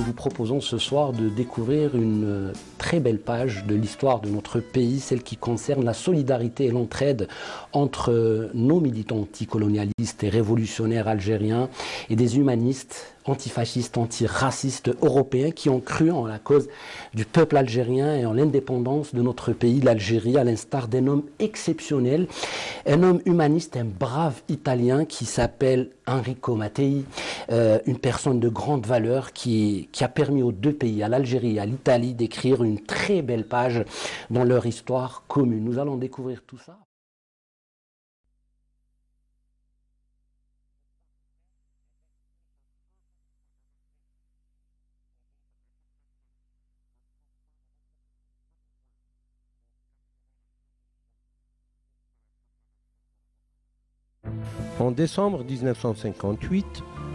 vous proposons ce soir de découvrir une très belle page de l'histoire de notre pays, celle qui concerne la solidarité et l'entraide entre nos militants anticolonialistes et révolutionnaires algériens et des humanistes antifascistes, antiracistes européens qui ont cru en la cause du peuple algérien et en l'indépendance de notre pays, l'Algérie, à l'instar d'un homme exceptionnel, un homme humaniste, un brave Italien qui s'appelle Enrico Mattei, une personne de grande valeur qui a permis aux deux pays, à l'Algérie et à l'Italie, d'écrire une très belle page dans leur histoire commune. Nous allons découvrir tout ça. En décembre 1958,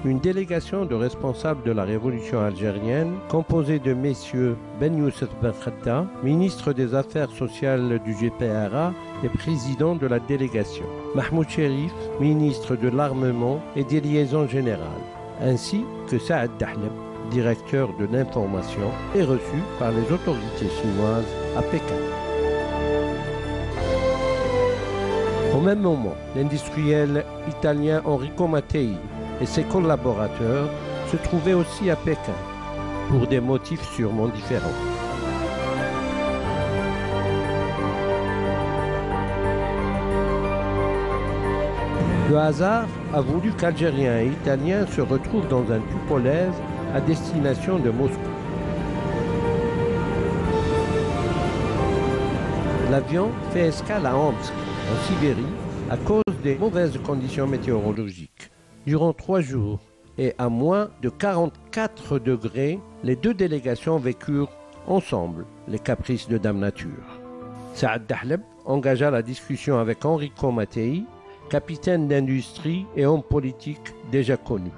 une délégation de responsables de la révolution algérienne, composée de messieurs Ben Youssef Ben Khadda, ministre des Affaires sociales du GPRA et président de la délégation, Mahmoud Cherif, ministre de l'Armement et des Liaisons Générales, ainsi que Saad Dahleb, directeur de l'information, est reçu par les autorités chinoises à Pékin. Au même moment, l'industriel italien Enrico Mattei et ses collaborateurs se trouvaient aussi à Pékin, pour des motifs sûrement différents. Le hasard a voulu qu'Algériens et Italiens se retrouvent dans un Tupolev à destination de Moscou. L'avion fait escale à Omsk, en Sibérie, à cause des mauvaises conditions météorologiques. Durant 3 jours et à moins de 44 degrés, les deux délégations vécurent ensemble les caprices de Dame Nature. Saad Dahleb engagea la discussion avec Enrico Mattei, capitaine d'industrie et homme politique déjà connu.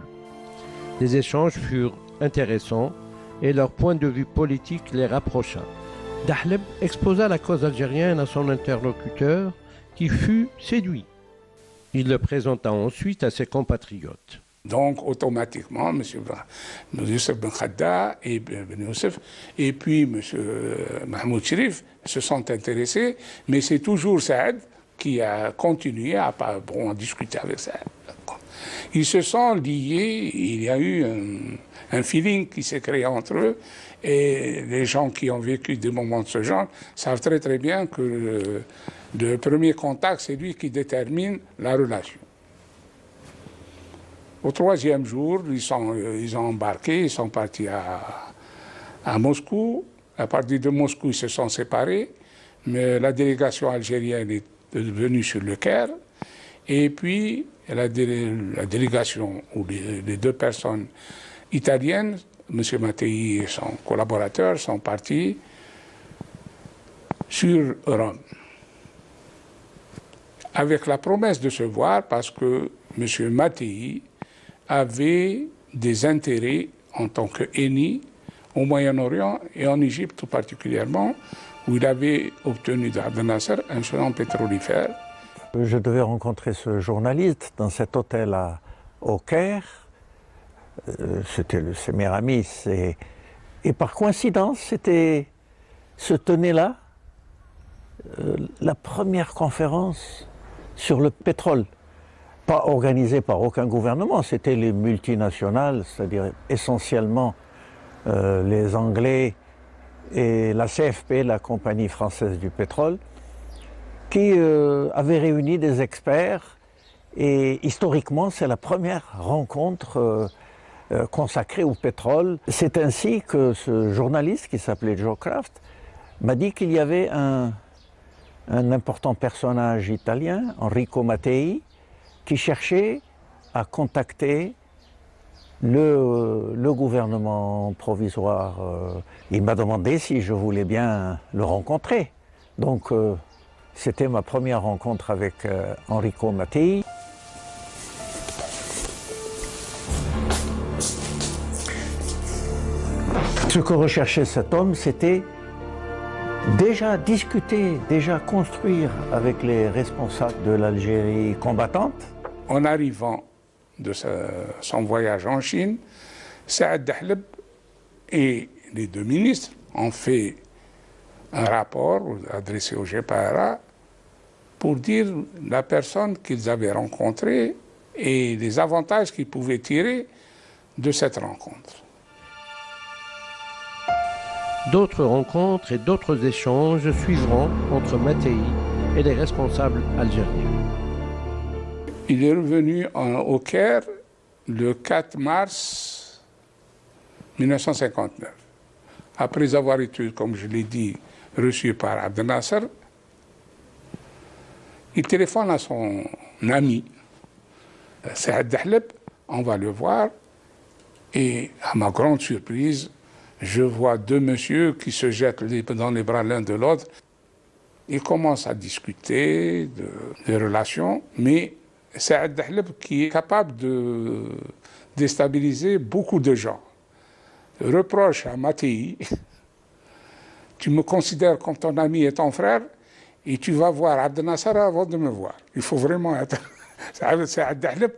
Les échanges furent intéressants et leur point de vue politique les rapprocha. Dahleb exposa la cause algérienne à son interlocuteur qui fut séduit. Il le présenta ensuite à ses compatriotes. Donc, automatiquement, M. Youssef Ben Khadda et Ben Youssef, et puis M. Mahmoud Cherif se sont intéressés, mais c'est toujours Saad qui a continué à discuter avec Saad. Ils se sont liés, il y a eu un feeling qui s'est créé entre eux, et les gens qui ont vécu des moments de ce genre savent très très bien que le premier contact, c'est lui qui détermine la relation. Au 3e jour, ils ont embarqué, ils sont partis à Moscou. À partir de Moscou, ils se sont séparés, mais la délégation algérienne est venue sur le Caire, et puis la délégation, ou les deux personnes italiennes, M. Mattei et son collaborateur, sont partis sur Rome, avec la promesse de se voir parce que M. Mattei avait des intérêts en tant qu'ennemi au Moyen-Orient et en Égypte tout particulièrement, où il avait obtenu d'Abdel Nasser un champ pétrolifère. Je devais rencontrer ce journaliste dans cet hôtel au Caire. C'était le Sémiramis. Et par coïncidence, se tenait là la première conférence sur le pétrole. Pas organisée par aucun gouvernement, c'était les multinationales, c'est-à-dire essentiellement les Anglais et la CFP, la Compagnie française du pétrole, qui avaient réuni des experts. Et historiquement, c'est la première rencontre consacrée au pétrole. C'est ainsi que ce journaliste, qui s'appelait Joe Kraft, m'a dit qu'il y avait un important personnage italien, Enrico Mattei, qui cherchait à contacter le gouvernement provisoire. Il m'a demandé si je voulais bien le rencontrer. Donc c'était ma première rencontre avec Enrico Mattei. Ce que recherchait cet homme, c'était déjà discuter, déjà construire avec les responsables de l'Algérie combattante. En arrivant de son voyage en Chine, Saad Dahleb Et les deux ministres ont fait un rapport adressé au GPRA pour dire la personne qu'ils avaient rencontrée et les avantages qu'ils pouvaient tirer de cette rencontre. D'autres rencontres et d'autres échanges suivront entre Mattei et les responsables algériens. Il est revenu au Caire le 4 mars 1959. Après avoir été, comme je l'ai dit, reçu par Abdel Nasser, il téléphone à son ami, Saad Dahleb, on va le voir, et à ma grande surprise, je vois deux messieurs qui se jettent dans les bras l'un de l'autre. Ils commencent à discuter des relations, mais Saad Dahleb qui est capable de déstabiliser beaucoup de gens. Reproche à Mattei, tu me considères comme ton ami et ton frère, et tu vas voir Abdel Nasser avant de me voir. Il faut vraiment être Saad Dahleb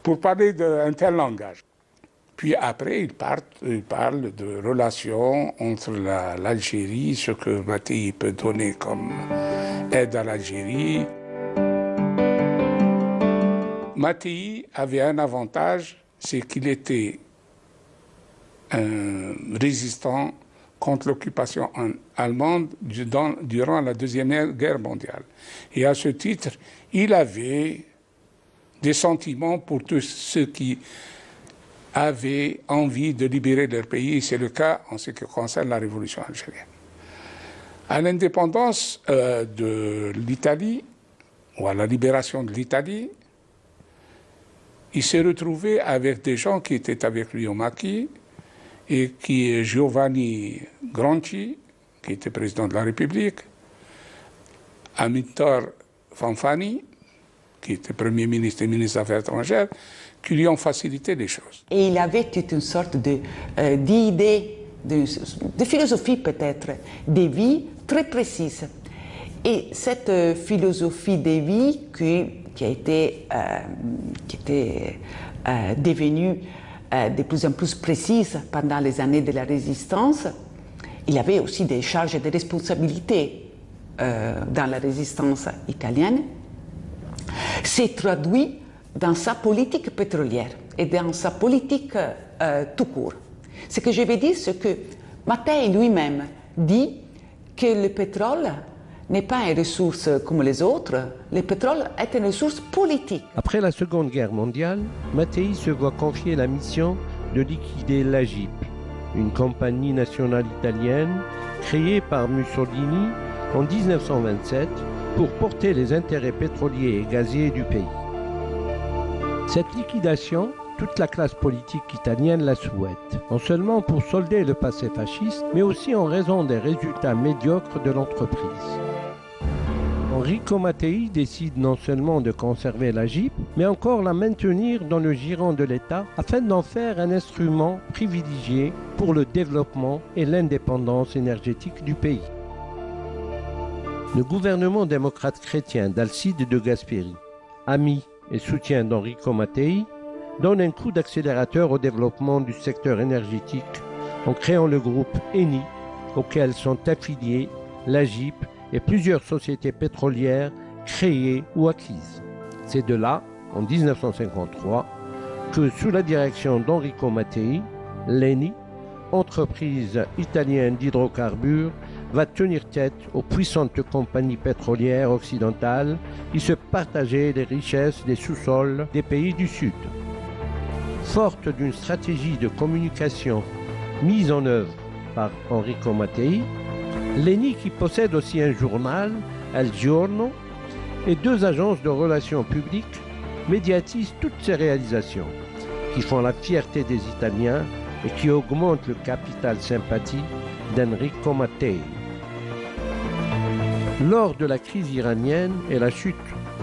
pour parler d'un tel langage. Puis après, il parle de relations entre l'Algérie, ce que Mattei peut donner comme aide à l'Algérie. Mattei avait un avantage, c'est qu'il était un résistant contre l'occupation allemande durant la Deuxième Guerre mondiale. Et à ce titre, il avait des sentiments pour tous ceux qui avaient envie de libérer leur pays. C'est le cas en ce qui concerne la révolution algérienne. À l'indépendance de l'Italie, ou à la libération de l'Italie, il s'est retrouvé avec des gens qui étaient avec lui au maquis, et qui est Giovanni Granchi, qui était président de la République, Amintore Fanfani, qui était Premier ministre et ministre des Affaires étrangères, qui lui ont facilité les choses. Et il avait toute une sorte d'idée, de philosophie peut-être, des vies très précises. Et cette philosophie des vies qui était devenue de plus en plus précise pendant les années de la résistance, il avait aussi des charges de responsabilité dans la résistance italienne, s'est traduit dans sa politique pétrolière et dans sa politique tout court. Ce que je veux dire, c'est que Mattei lui-même dit que le pétrole n'est pas une ressource comme les autres, le pétrole est une ressource politique. Après la Seconde Guerre mondiale, Mattei se voit confier la mission de liquider l'AGIP, une compagnie nationale italienne créée par Mussolini en 1927 pour porter les intérêts pétroliers et gaziers du pays. Cette liquidation, toute la classe politique italienne la souhaite, non seulement pour solder le passé fasciste, mais aussi en raison des résultats médiocres de l'entreprise. Enrico Mattei décide non seulement de conserver l'AGIP, mais encore la maintenir dans le giron de l'État afin d'en faire un instrument privilégié pour le développement et l'indépendance énergétique du pays. Le gouvernement démocrate chrétien d'Alcide de Gasperi, ami et soutien d'Enrico Mattei, donne un coup d'accélérateur au développement du secteur énergétique en créant le groupe Eni, auquel sont affiliés l'AGIP et plusieurs sociétés pétrolières créées ou acquises. C'est de là, en 1953, que sous la direction d'Enrico Mattei, l'Eni, entreprise italienne d'hydrocarbures, va tenir tête aux puissantes compagnies pétrolières occidentales qui se partageaient les richesses des sous-sols des pays du Sud. Forte d'une stratégie de communication mise en œuvre par Enrico Mattei, l'Eni, qui possède aussi un journal, El Giorno, et deux agences de relations publiques, médiatisent toutes ces réalisations, qui font la fierté des Italiens et qui augmentent le capital sympathie d'Enrico Mattei. Lors de la crise iranienne et la chute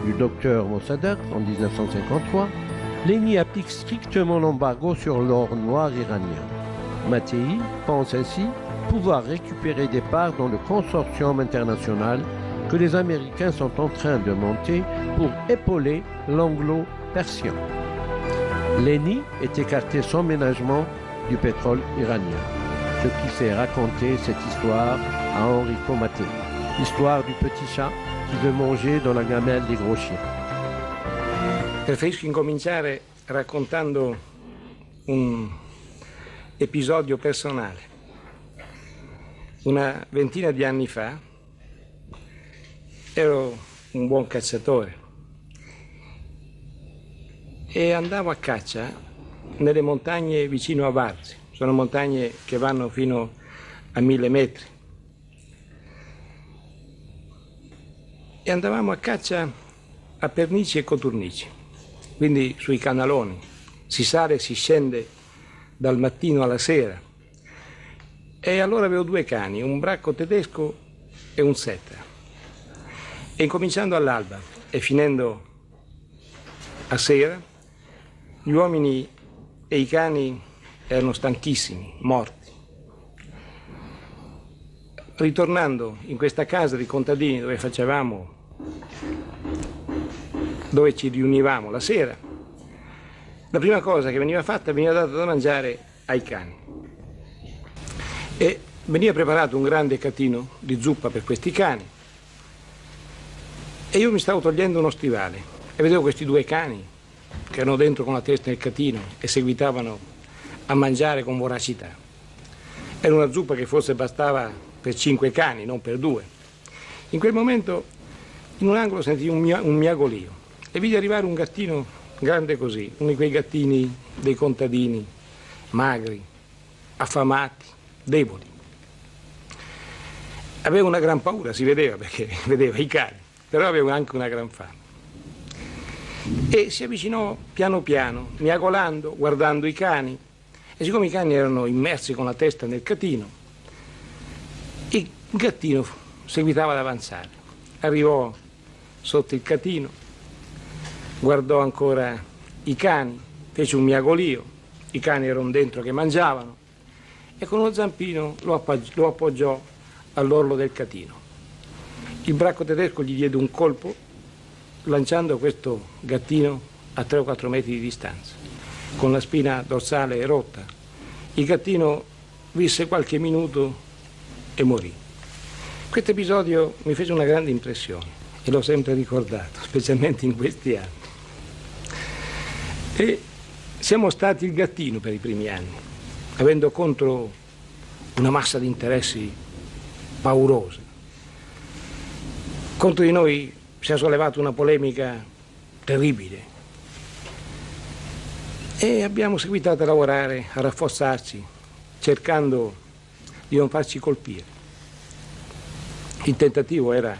du docteur Mossadegh en 1953, l'Eni applique strictement l'embargo sur l'or noir iranien. Mattei pense ainsi pouvoir récupérer des parts dans le consortium international que les Américains sont en train de monter pour épauler l'anglo-persien. Leni est écarté sans ménagement du pétrole iranien, ce qui fait raconter cette histoire à Enrico Mattei, l'histoire du petit chat qui veut manger dans la gamelle des gros chiens. Preferisco incominciare raccontando un episodio personale. Una ventina di anni fa ero un buon cacciatore e andavo a caccia nelle montagne vicino a Varzi. Sono montagne che vanno fino a 1000 metri. E andavamo a caccia a Pernici e Coturnici, quindi sui canaloni. Si sale e si scende dal mattino alla sera. E allora avevo 2 cani, un bracco tedesco e un setter. E incominciando all'alba e finendo a sera, gli uomini e i cani erano stanchissimi, morti. Ritornando in questa casa di contadini dove ci riunivamo la sera, la prima cosa che veniva fatta veniva data da mangiare ai cani. E veniva preparato un grande catino di zuppa per questi cani. E io mi stavo togliendo uno stivale e vedevo questi 2 cani che erano dentro con la testa nel catino e seguitavano a mangiare con voracità. Era una zuppa che forse bastava per 5 cani, non per 2. In quel momento, in un angolo sentii un miagolio e vidi arrivare un gattino grande così, uno di quei gattini dei contadini, magri, affamati, deboli. Avevo una gran paura, si vedeva perché vedeva i cani, però avevo anche una gran fame. E si avvicinò piano piano, miagolando, guardando i cani, e siccome i cani erano immersi con la testa nel catino, il gattino seguitava ad avanzare. Arrivò sotto il catino, guardò ancora i cani, fece un miagolio, i cani erano dentro che mangiavano, e con uno zampino lo appoggiò all'orlo del catino. Il bracco tedesco gli diede un colpo, lanciando questo gattino a 3 o 4 metri di distanza, con la spina dorsale rotta. Il gattino visse qualche minuto e morì. Questo episodio mi fece una grande impressione e l'ho sempre ricordato, specialmente in questi anni. E siamo stati il gattino per i primi anni, avendo contro una massa di interessi paurosa. Contro di noi si è sollevata una polemica terribile e abbiamo seguitato a lavorare, a rafforzarci, cercando di non farci colpire. Il tentativo era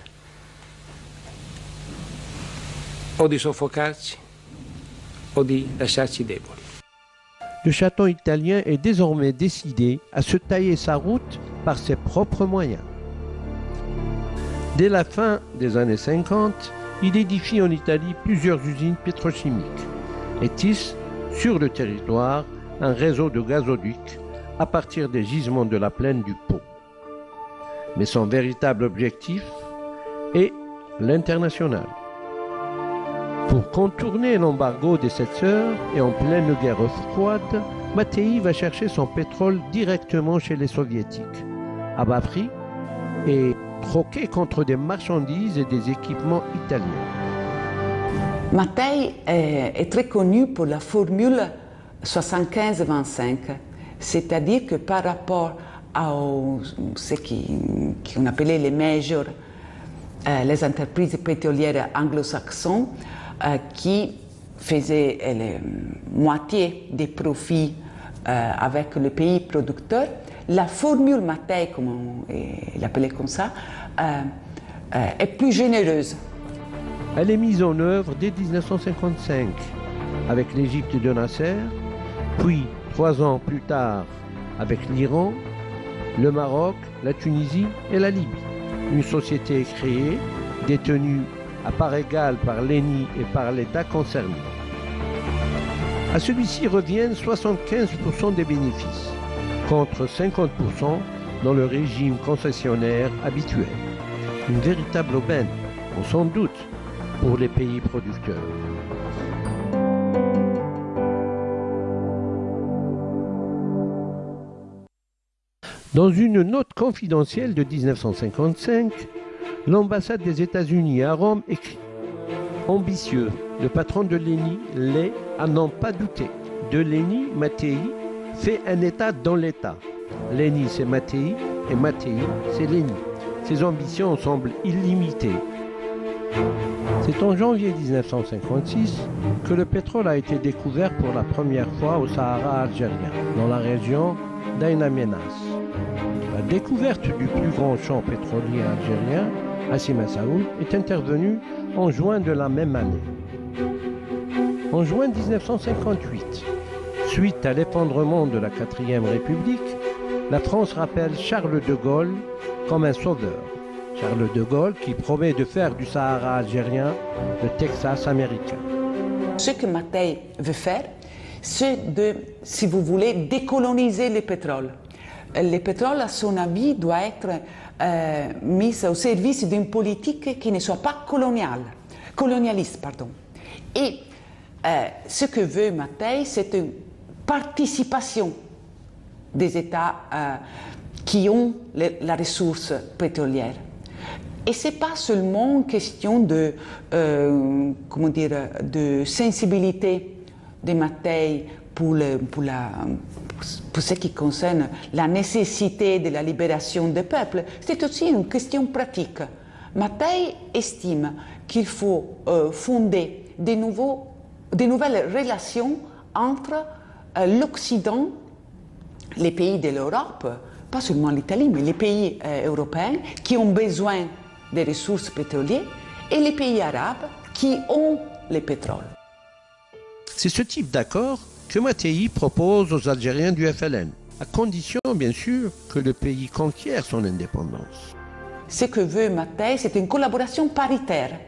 o di soffocarci o di lasciarci deboli. Le chaton italien est désormais décidé à se tailler sa route par ses propres moyens. Dès la fin des années 50, il édifie en Italie plusieurs usines pétrochimiques et tisse sur le territoire un réseau de gazoducs à partir des gisements de la plaine du Pô. Mais son véritable objectif est l'international. Pour contourner l'embargo des 7 sœurs et en pleine guerre froide, Mattei va chercher son pétrole directement chez les soviétiques, à bas prix et troqué contre des marchandises et des équipements italiens. Mattei est très connu pour la formule 75-25, c'est-à-dire que par rapport à ce qu'on appelait les majors, les entreprises pétrolières anglo-saxonnes, qui faisaient la moitié des profits avec le pays producteur, la formule Mattei, comme on l'appelait comme ça, est plus généreuse. Elle est mise en œuvre dès 1955 avec l'Égypte de Nasser, puis 3 ans plus tard avec l'Iran, le Maroc, la Tunisie et la Libye. Une société est créée, détenue à part égale par l'ENI et par l'État concerné. À celui-ci reviennent 75% des bénéfices, contre 50% dans le régime concessionnaire habituel. Une véritable aubaine, on s'en doute, pour les pays producteurs. Dans une note confidentielle de 1955, l'ambassade des États-Unis à Rome écrit « Ambitieux, le patron de l'ENI l'est à n'en pas douter. De l'ENI, Mattei fait un État dans l'État. L'ENI, c'est Mattei, et Mattei, c'est l'ENI. Ses ambitions semblent illimitées. » C'est en janvier 1956 que le pétrole a été découvert pour la première fois au Sahara algérien, dans la région d'Ain Amenas. La découverte du plus grand champ pétrolier algérien, à Simassaoul, est intervenue en juin de la même année. En juin 1958, suite à l'effondrement de la 4e République, la France rappelle Charles de Gaulle comme un sauveur. Charles de Gaulle qui promet de faire du Sahara algérien le Texas américain. Ce que Mattei veut faire, c'est de, si vous voulez, décoloniser le pétrole. Le pétrole, à son avis, doit être mis au service d'une politique qui ne soit pas colonialiste. Et ce que veut Mattei, c'est une participation des États qui ont la ressource pétrolière. Et ce n'est pas seulement une question de, de sensibilité de Mattei pour ce qui concerne la nécessité de la libération des peuples, c'est aussi une question pratique. Mattei estime qu'il faut fonder de nouvelles relations entre l'Occident, les pays de l'Europe, pas seulement l'Italie, mais les pays européens qui ont besoin des ressources pétrolières et les pays arabes qui ont le pétrole. C'est ce type d'accord que Mattei propose aux Algériens du FLN, à condition bien sûr que le pays conquiert son indépendance. Ce que veut Mattei, c'est une collaboration paritaire.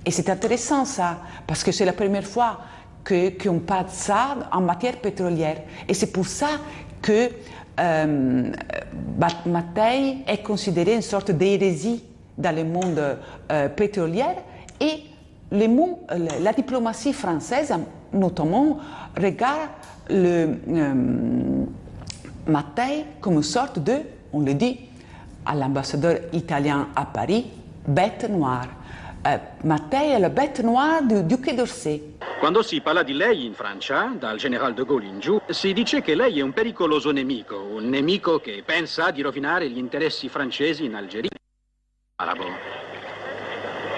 Et c'est intéressant ça, parce que c'est la première fois qu'on parle de ça en matière pétrolière. Et c'est pour ça que Mattei est considéré une sorte d'hérésie dans le monde pétrolier et la diplomatie française, notamment, regarde Mattei comme une sorte de, on le dit à l'ambassadeur italien à Paris, bête noire. Mattei è la bête noire du Quai d'Orsay. Quando si parla di lei in Francia, dal generale de Gaulle in giù, si dice che lei è un pericoloso nemico, un nemico che pensa di rovinare gli interessi francesi in Algeria. Arabo.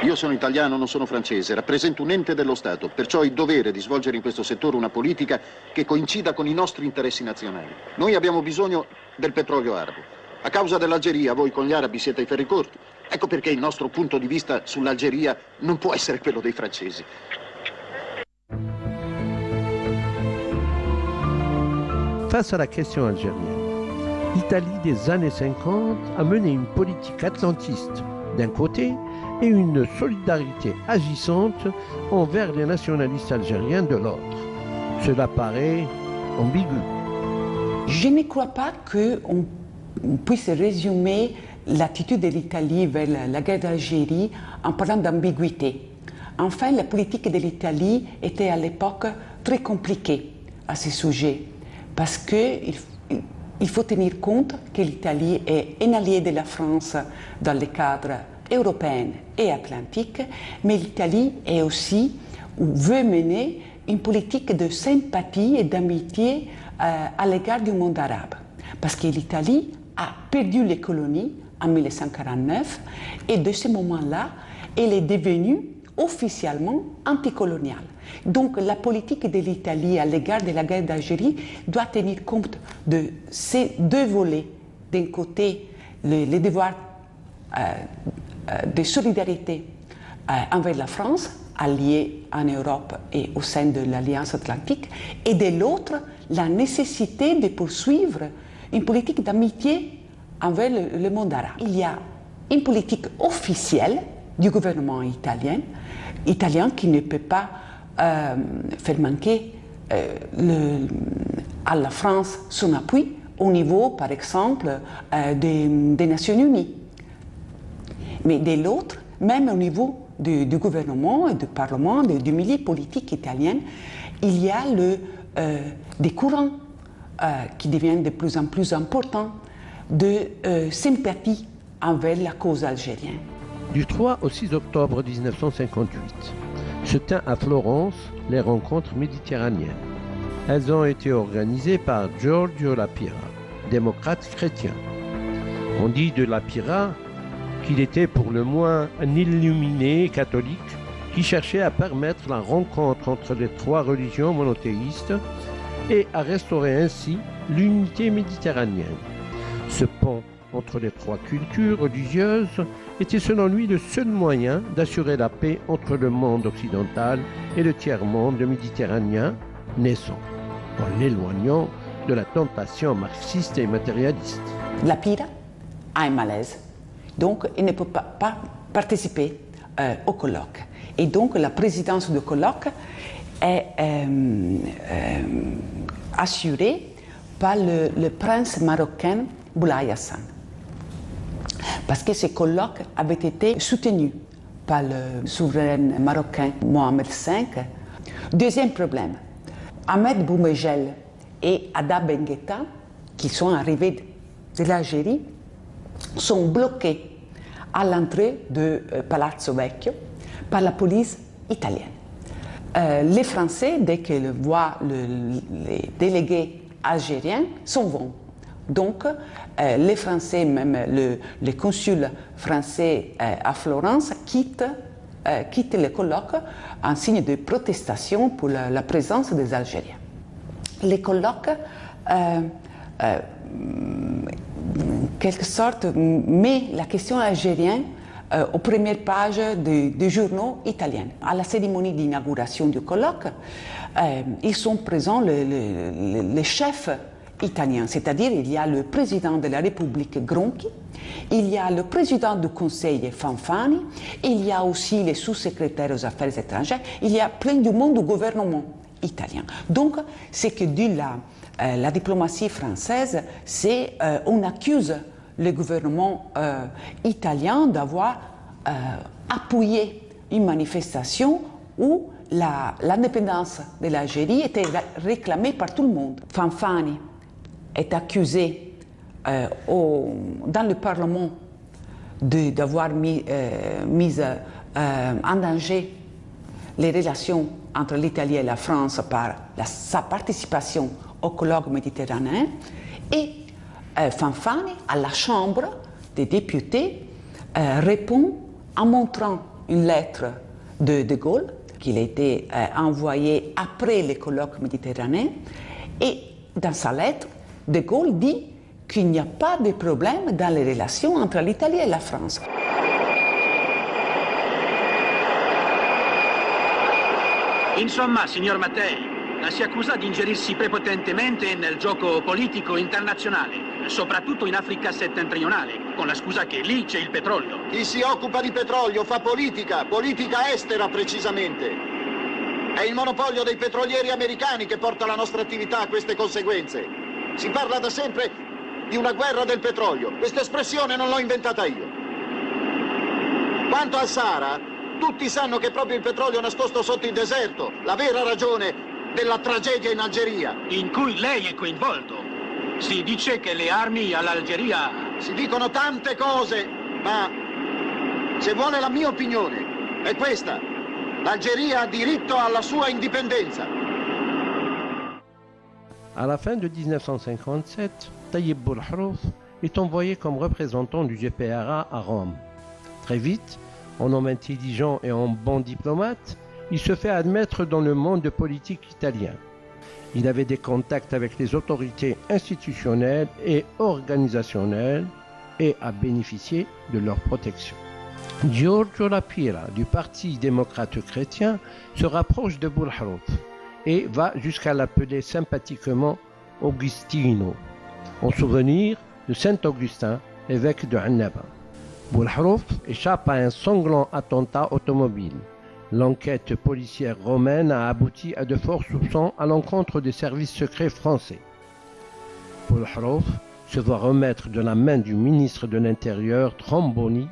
Io sono italiano, non sono francese, rappresento un ente dello Stato, perciò ho il dovere di svolgere in questo settore una politica che coincida con i nostri interessi nazionali. Noi abbiamo bisogno del petrolio arabo. A causa dell'Algeria, voi con gli arabi siete ai ferri corti. Ecco perché il nostro punto di vista sull'Algeria non può essere quello dei francesi. Face à la question algérienne, l'Italie des années 50 a mené une politique atlantiste d'un côté et une solidarité agissante envers les nationalistes algériens de l'autre. Cela paraît ambigu. Je ne crois pas qu'on puisse résumer l'attitude de l'Italie vers la guerre d'Algérie en parlant d'ambiguïté. Enfin, la politique de l'Italie était à l'époque très compliquée à ce sujet, parce qu'il faut tenir compte que l'Italie est un allié de la France dans le cadre européen et atlantique, mais l'Italie est aussi, ou veut mener, une politique de sympathie et d'amitié à l'égard du monde arabe. Parce que l'Italie a perdu les colonies en 1949 et de ce moment-là, elle est devenue officiellement anticoloniale. Donc la politique de l'Italie à l'égard de la guerre d'Algérie doit tenir compte de ces deux volets. D'un côté, le devoir de solidarité envers la France, alliée en Europe et au sein de l'Alliance Atlantique, et de l'autre, la nécessité de poursuivre une politique d'amitié envers le monde arabe. Il y a une politique officielle du gouvernement italien qui ne peut pas faire manquer à la France son appui au niveau, par exemple, des Nations Unies. Mais de l'autre, même au niveau du gouvernement et du Parlement, du milieu politique italien, il y a des courants qui deviennent de plus en plus importants. de sympathie envers la cause algérienne. Du 3 au 6 octobre 1958, se tint à Florence les rencontres méditerranéennes. Elles ont été organisées par Giorgio La Pira, démocrate chrétien. On dit de La Pira qu'il était pour le moins un illuminé catholique qui cherchait à permettre la rencontre entre les trois religions monothéistes et à restaurer ainsi l'unité méditerranéenne. Ce pont entre les trois cultures religieuses était selon lui le seul moyen d'assurer la paix entre le monde occidental et le tiers-monde méditerranéen naissant, en l'éloignant de la tentation marxiste et matérialiste. La Pira a un malaise, donc il ne peut pas participer au colloque. Et donc la présidence du colloque est assurée par le prince marocain Boulaye Hassan. Parce que ce colloque avait été soutenu par le souverain marocain Mohamed V. Deuxième problème, Ahmed Boumejel et Ada Bengueta, qui sont arrivés de l'Algérie, sont bloqués à l'entrée de Palazzo Vecchio par la police italienne. Les Français, dès qu'ils voient les délégués algériens, s'en vont. Donc, les Français, même le consul français à Florence, quittent le colloque en signe de protestation pour la présence des Algériens. Les colloques, en quelque sorte, met la question algérienne aux premières pages des journaux italiens. À la cérémonie d'inauguration du colloque, ils sont présents les chefs italiens, c'est-à-dire il y a le président de la République Gronchi, il y a le président du Conseil Fanfani, il y a aussi les sous-secrétaires aux affaires étrangères, il y a plein du monde du gouvernement italien. Donc, ce que dit la diplomatie française, c'est on accuse le gouvernement italien d'avoir appuyé une manifestation où l'indépendance de l'Algérie était réclamée par tout le monde. Fanfani est accusé dans le Parlement d'avoir mis en danger les relations entre l'Italie et la France par sa participation au colloque méditerranéen. Et Fanfani, à la Chambre des députés, répond en montrant une lettre de De Gaulle qu'il a été envoyée après le colloque méditerranéen. Et dans sa lettre, De Gaulle dit qu'il n'y a pas de problème dans les relations entre l'Italie et la France. Insomma, signor Mattei, la si accusa di ingerirsi prepotentemente nel gioco politico internazionale, soprattutto in Africa settentrionale, con la scusa che lì c'è il petrolio. Chi si occupa di petrolio fa politica estera precisamente. È il monopolio dei petrolieri americani che porta la nostra attività a queste conseguenze. Si parla da sempre di una guerra del petrolio. Questa espressione non l'ho inventata io. Quanto al Sahara, tutti sanno che è proprio il petrolio nascosto sotto il deserto, la vera ragione della tragedia in Algeria. In cui lei è coinvolto. Si dice che le armi all'Algeria... Si dicono tante cose, ma se vuole la mia opinione è questa. L'Algeria ha diritto alla sua indipendenza. À la fin de 1957, Tayyip Boulahrouf est envoyé comme représentant du GPRA à Rome. Très vite, en homme intelligent et en bon diplomate, il se fait admettre dans le monde politique italien. Il avait des contacts avec les autorités institutionnelles et organisationnelles et a bénéficié de leur protection. Giorgio La Pira, du Parti démocrate chrétien, se rapproche de Boulahrouf et va jusqu'à l'appeler sympathiquement Augustino, en souvenir de Saint Augustin, évêque de Annaba. Boulahrouf échappe à un sanglant attentat automobile. L'enquête policière romaine a abouti à de forts soupçons à l'encontre des services secrets français. Boulahrouf se voit remettre de la main du ministre de l'Intérieur, Tromboni,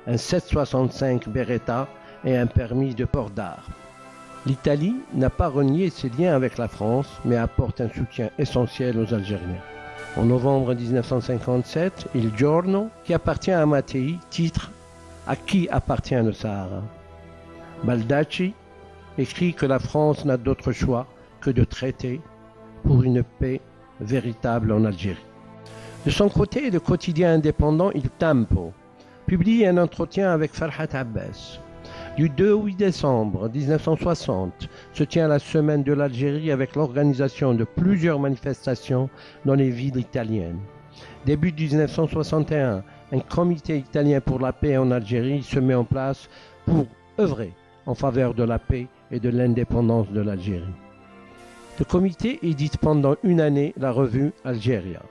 un 765 Beretta et un permis de port d'armes. L'Italie n'a pas renié ses liens avec la France, mais apporte un soutien essentiel aux Algériens. En novembre 1957, Il Giorno, qui appartient à Mattei, titre « À qui appartient le Sahara ?» Baldacci écrit que la France n'a d'autre choix que de traiter pour une paix véritable en Algérie. De son côté, le quotidien indépendant Il Tempo publie un entretien avec Farhat Abbas. Du 2 au 8 décembre 1960 se tient la Semaine de l'Algérie avec l'organisation de plusieurs manifestations dans les villes italiennes. Début 1961, un comité italien pour la paix en Algérie se met en place pour œuvrer en faveur de la paix et de l'indépendance de l'Algérie. Le comité édite pendant une année la revue Algéria.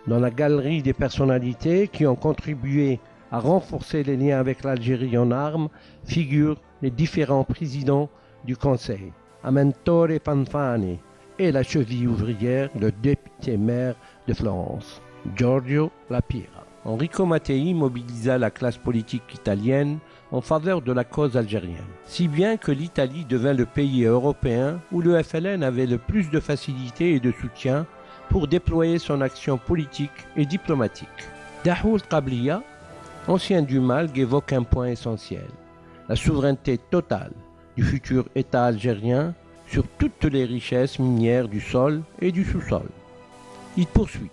Dans la galerie des personnalités qui ont contribué à renforcer les liens avec l'Algérie en armes figurent les différents présidents du Conseil, Amentore Fanfani, et la cheville ouvrière, le député maire de Florence, Giorgio La Pira. Enrico Mattei mobilisa la classe politique italienne en faveur de la cause algérienne, si bien que l'Italie devint le pays européen où le FLN avait le plus de facilité et de soutien pour déployer son action politique et diplomatique. Dahoul Qabliya, ancien du Malg, évoque un point essentiel, la souveraineté totale du futur État algérien sur toutes les richesses minières du sol et du sous-sol. Il poursuit.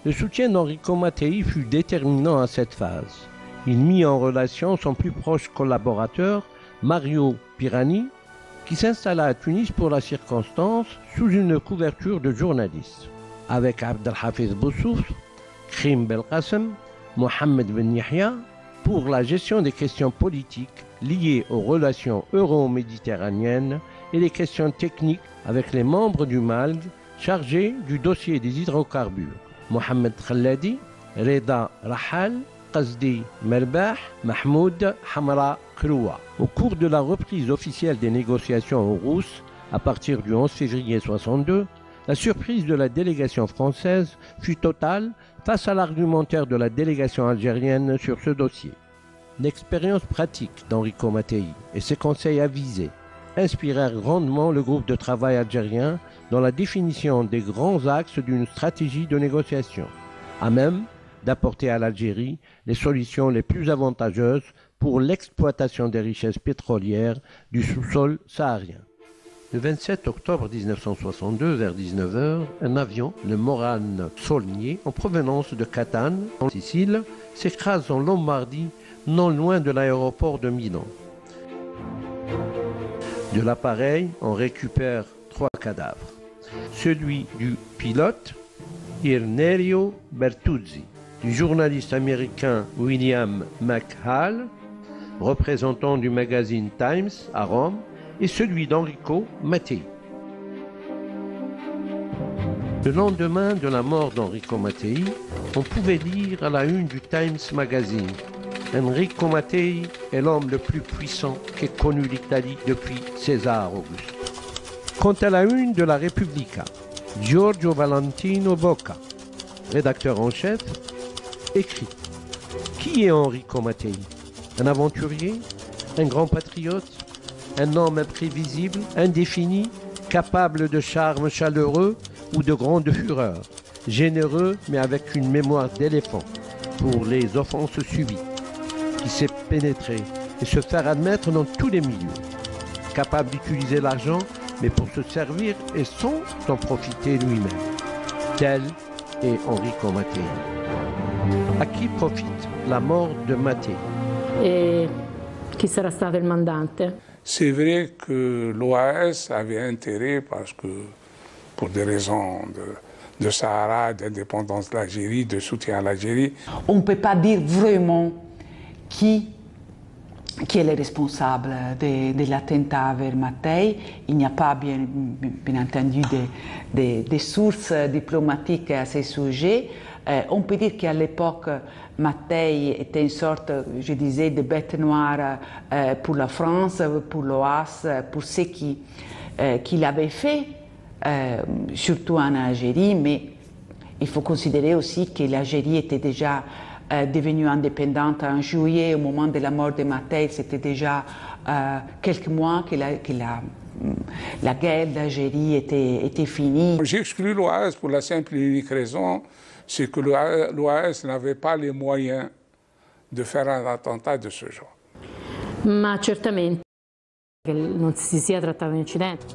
Le soutien d'Enrico Mattei fut déterminant à cette phase. Il mit en relation son plus proche collaborateur, Mario Pirani, qui s'installa à Tunis pour la circonstance sous une couverture de journaliste, avec Abdelhafiz Boussouf, Krim Belkacem, Mohamed Ben Yahya, pour la gestion des questions politiques liées aux relations euro-méditerranéennes et les questions techniques avec les membres du MALG chargés du dossier des hydrocarbures, Mohamed Khalladi, Reda Rahal, Qasdi Melbah, Mahmoud Hamra Kroua. Au cours de la reprise officielle des négociations russes, à partir du 11 février 1962, la surprise de la délégation française fut totale face à l'argumentaire de la délégation algérienne sur ce dossier. L'expérience pratique d'Enrico Mattei et ses conseils avisés inspirèrent grandement le groupe de travail algérien dans la définition des grands axes d'une stratégie de négociation, à même d'apporter à l'Algérie les solutions les plus avantageuses pour l'exploitation des richesses pétrolières du sous-sol saharien. Le 27 octobre 1962, vers 19h, un avion, le Morane Saulnier, en provenance de Catane, en Sicile, s'écrase en Lombardie, non loin de l'aéroport de Milan. De l'appareil, on récupère 3 cadavres. Celui du pilote, Irnerio Bertuzzi, du journaliste américain William McHale, représentant du magazine Times à Rome, et celui d'Enrico Mattei. Le lendemain de la mort d'Enrico Mattei, on pouvait lire à la une du Times Magazine « Enrico Mattei est l'homme le plus puissant qu'ait connu l'Italie depuis César Auguste ». Quant à la une de la Repubblica, Giorgio Valentino Bocca, rédacteur en chef, écrit « Qui est Enrico Mattei? Un aventurier? Un grand patriote? Un homme imprévisible, indéfini, capable de charme chaleureux ou de grande fureur, généreux mais avec une mémoire d'éléphant pour les offenses subies, qui sait pénétrer et se faire admettre dans tous les milieux, capable d'utiliser l'argent mais pour se servir et sans en profiter lui-même. Tel est Enrico Mattei. À qui profite la mort de Mattei? Et qui sarà stato il mandante? C'est vrai que l'OAS avait intérêt, parce que pour des raisons de Sahara, d'indépendance de l'Algérie, de soutien à l'Algérie. On ne peut pas dire vraiment qui est le responsable de l'attentat vers Mattei. Il n'y a pas bien entendu des sources diplomatiques à ce sujet. On peut dire qu'à l'époque, Mattei était une sorte, je disais, de bête noire pour la France, pour l'OAS, pour ce qu'il avait fait, surtout en Algérie, mais il faut considérer aussi que l'Algérie était déjà devenue indépendante en juillet. Au moment de la mort de Mattei, c'était déjà quelques mois qu'il a la guerre d'Algérie était finie. J'exclus l'OAS pour la simple et unique raison, c'est que l'OAS n'avait pas les moyens de faire un attentat de ce genre. Ma certamente che non si sia trattato di un incidente.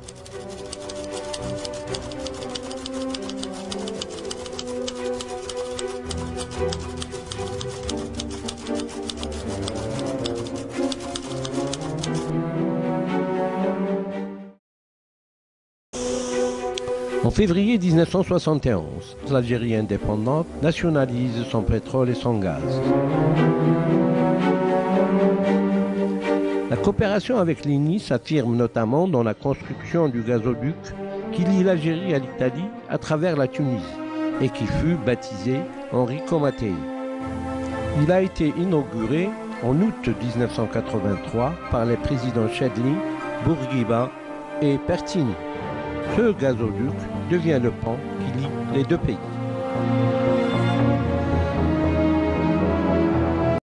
En février 1971, l'Algérie indépendante nationalise son pétrole et son gaz. La coopération avec l'INI s'affirme notamment dans la construction du gazoduc qui lie l'Algérie à l'Italie à travers la Tunisie et qui fut baptisé Enrico Mattei. Il a été inauguré en août 1983 par les présidents Chadli, Bourguiba et Pertini. Ce gazoduc devient le pont qui lie les deux pays.